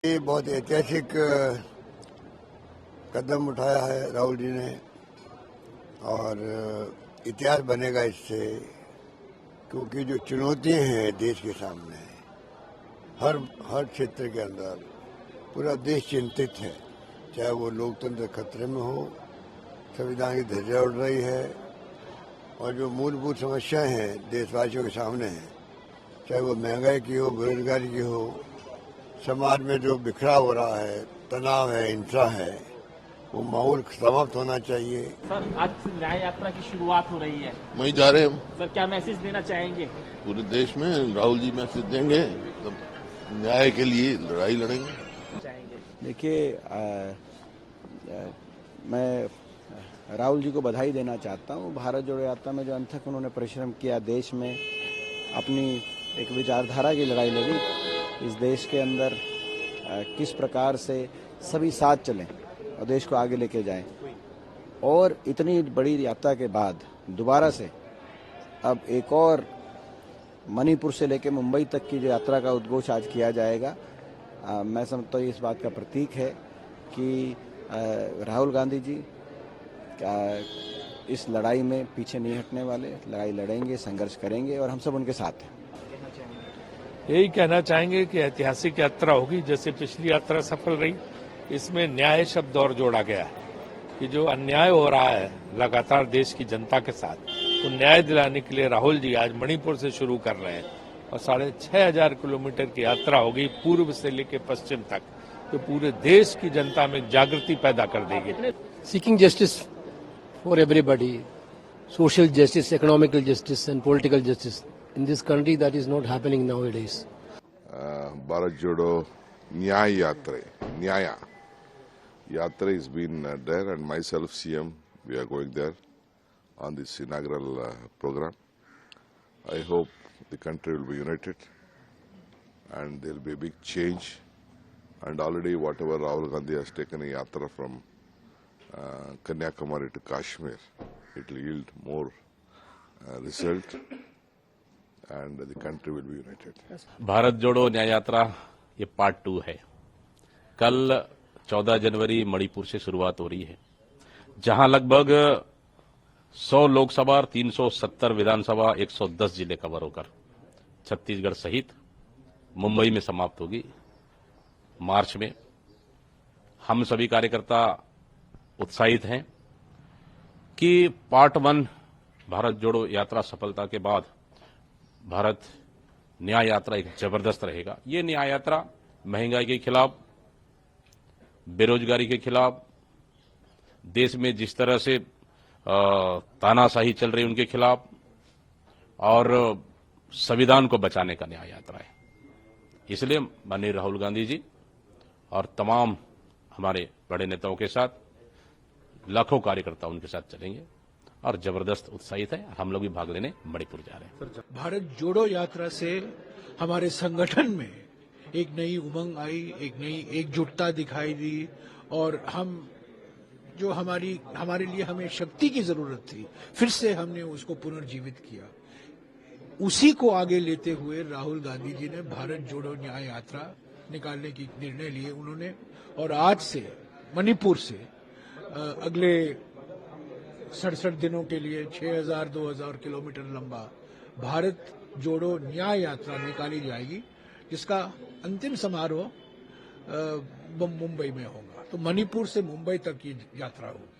ये बहुत ऐतिहासिक कदम उठाया है राहुल जी ने और इतिहास बनेगा इससे, क्योंकि जो चुनौतियां हैं देश के सामने हर क्षेत्र के अंदर पूरा देश चिंतित है। चाहे वो लोकतंत्र खतरे में हो, संविधान की धज्जियां उड़ रही है और जो मूलभूत समस्याएं हैं देशवासियों के सामने हैं, चाहे वो महंगाई की हो, बेरोजगारी की हो, समाज में जो बिखराव हो रहा है, तनाव है, हिंसा है, वो माहौल समाप्त होना चाहिए। सर, आज न्याय यात्रा की शुरुआत हो रही है, वहीं जा रहे हैं हम। सर क्या मैसेज देना चाहेंगे? पूरे देश में राहुल जी मैसेज देंगे, तो न्याय के लिए लड़ाई लड़ेंगे। देखिए, मैं राहुल जी को बधाई देना चाहता हूँ। भारत जोड़ो यात्रा में जो अनथक उन्होंने परिश्रम किया, देश में अपनी एक विचारधारा की लड़ाई लड़ी, इस देश के अंदर किस प्रकार से सभी साथ चलें और देश को आगे लेके जाएं, और इतनी बड़ी यात्रा के बाद दोबारा से अब एक और मणिपुर से लेकर मुंबई तक की जो यात्रा का उद्घोष आज किया जाएगा, मैं समझता हूँ इस बात का प्रतीक है कि राहुल गांधी जी इस लड़ाई में पीछे नहीं हटने वाले, लड़ाई लड़ेंगे, संघर्ष करेंगे और हम सब उनके साथ हैं। यही कहना चाहेंगे कि ऐतिहासिक यात्रा होगी, जैसे पिछली यात्रा सफल रही। इसमें न्याय शब्द और जोड़ा गया है कि जो अन्याय हो रहा है लगातार देश की जनता के साथ, तो न्याय दिलाने के लिए राहुल जी आज मणिपुर से शुरू कर रहे हैं और 6,500 किलोमीटर की यात्रा होगी पूर्व से लेकर पश्चिम तक, तो पूरे देश की जनता में जागृति पैदा कर देगी। Seeking justice for everybody, social justice, economical justice and political justice in this country, that is not happening nowadays. Bharat जोड़ो न्याय यात्रा has been there, and myself, CM, we are going there on this inaugural program. I hope the country will be united and there will be a big change, and already whatever Rahul Gandhi has taken a yatra from Kanyakumari to Kashmir, it will yield more result and the country will be united. Bharat जोड़ो न्याय यात्रा ये part 2 है। कल 14 जनवरी मणिपुर से शुरुआत हो रही है, जहां लगभग 100 लोकसभा और 370 विधानसभा 110 जिले कवर होकर छत्तीसगढ़ सहित मुंबई में समाप्त होगी मार्च में। हम सभी कार्यकर्ता उत्साहित हैं कि पार्ट 1 भारत जोड़ो यात्रा सफलता के बाद भारत न्याय यात्रा एक जबरदस्त रहेगा। ये न्याय यात्रा महंगाई के खिलाफ, बेरोजगारी के खिलाफ, देश में जिस तरह से तानाशाही चल रही उनके खिलाफ, और संविधान को बचाने का न्याय यात्रा है। इसलिए माननीय राहुल गांधी जी और तमाम हमारे बड़े नेताओं के साथ लाखों कार्यकर्ता उनके साथ चलेंगे और जबरदस्त उत्साहित है। हम लोग भी भाग लेने मणिपुर जा रहे हैं। भारत जोड़ो यात्रा से हमारे संगठन में एक नई उमंग आई, एक नई एकजुटता दिखाई दी, और हम जो हमारे लिए हमें शक्ति की जरूरत थी, फिर से हमने उसको पुनर्जीवित किया। उसी को आगे लेते हुए राहुल गांधी जी ने भारत जोड़ो न्याय यात्रा निकालने की निर्णय लिए उन्होंने, और आज से मणिपुर से अगले 67 दिनों के लिए 6,000-2,000 किलोमीटर लंबा भारत जोड़ो न्याय यात्रा निकाली जाएगी, जिसका अंतिम समारोह मुंबई में होगा। तो मणिपुर से मुंबई तक की यात्रा होगी।